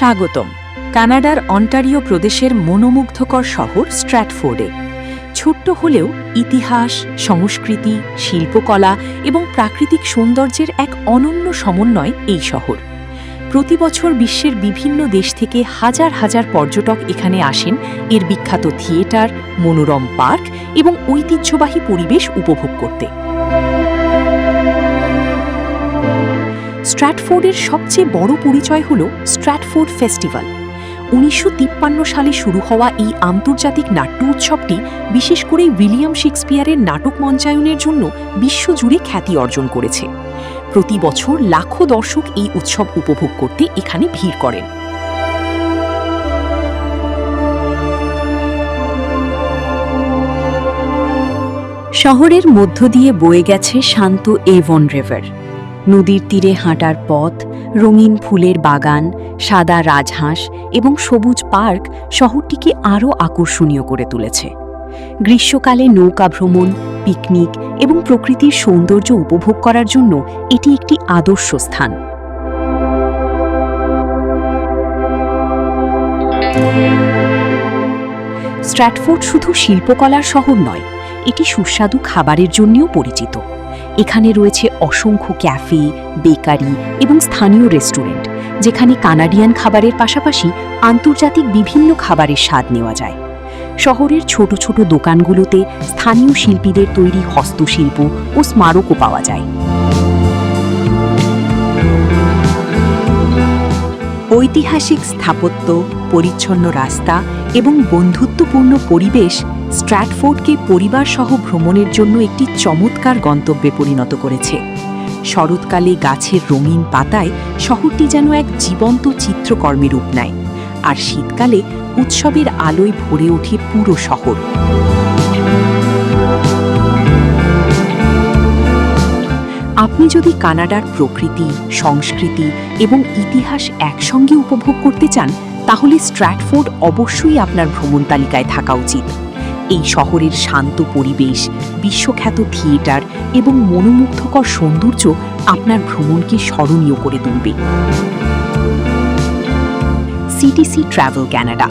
স্বাগতম কানাডার অন্টারিও প্রদেশের মনোমুগ্ধকর শহর স্ট্র্যাটফোর্ডে। ছোট্ট হলেও ইতিহাস, সংস্কৃতি, শিল্পকলা এবং প্রাকৃতিক সৌন্দর্যের এক অনন্য সমন্বয় এই শহর। প্রতি বছর বিশ্বের বিভিন্ন দেশ থেকে হাজার হাজার পর্যটক এখানে আসেন এর বিখ্যাত থিয়েটার, মনোরম পার্ক এবং ঐতিহ্যবাহী পরিবেশ উপভোগ করতে। স্ট্র্যাটফোর্ডের সবচেয়ে বড় পরিচয় হল স্ট্র্যাটফোর্ড ফেস্টিভ্যাল। 1953 সালে শুরু হওয়া এই আন্তর্জাতিক নাট্য উৎসবটি বিশেষ করে উইলিয়াম শেক্সপিয়ারের নাটক মঞ্চায়নের জন্য বিশ্বজুড়ে খ্যাতি অর্জন করেছে। প্রতি বছর লাখো দর্শক এই উৎসব উপভোগ করতে এখানে ভিড় করেন। শহরের মধ্য দিয়ে বয়ে গেছে শান্ত এভন রিভার। নদীর তীরে হাঁটার পথ, রঙিন ফুলের বাগান, সাদা রাজহাঁস এবং সবুজ পার্ক শহরটিকে আরও আকর্ষণীয় করে তুলেছে। গ্রীষ্মকালে নৌকা ভ্রমণ, পিকনিক এবং প্রকৃতির সৌন্দর্য উপভোগ করার জন্য এটি একটি আদর্শ স্থান। স্ট্র্যাটফোর্ড শুধু শিল্পকলার শহর নয়, এটি সুস্বাদু খাবারের জন্যও পরিচিত। এখানে রয়েছে অসংখ্য ক্যাফে, বেকারি এবং স্থানীয় রেস্টুরেন্ট, যেখানে কানাডিয়ান খাবারের পাশাপাশি আন্তর্জাতিক বিভিন্ন খাবারের স্বাদ নেওয়া যায়। শহরের ছোট ছোট দোকানগুলোতে স্থানীয় শিল্পীদের তৈরি হস্তশিল্প ও স্মারকও পাওয়া যায়। ঐতিহাসিক স্থাপত্য, পরিচ্ছন্ন রাস্তা এবং বন্ধুত্বপূর্ণ পরিবেশ স্ট্র্যাটফোর্ডকে পরিবারসহ ভ্রমণের জন্য একটি চমৎকার গন্তব্যে পরিণত করেছে। শরৎকালে গাছের রঙিন পাতায় শহরটি যেন এক জীবন্ত চিত্রকর্মে রূপ নেয়, আর শীতকালে উৎসবের আলোয় ভরে ওঠে পুরো শহর। আপনি যদি কানাডার প্রকৃতি, সংস্কৃতি এবং ইতিহাস একসঙ্গে উপভোগ করতে চান, তাহলে স্ট্র্যাটফোর্ড অবশ্যই আপনার ভ্রমণ তালিকায় থাকা উচিত। এই শহরের শান্ত পরিবেশ, বিশ্বখ্যাত থিয়েটার এবং মনোমুগ্ধকর সৌন্দর্য আপনার ভ্রমণকে স্মরণীয় করে তুলবে। CTC travel Canada.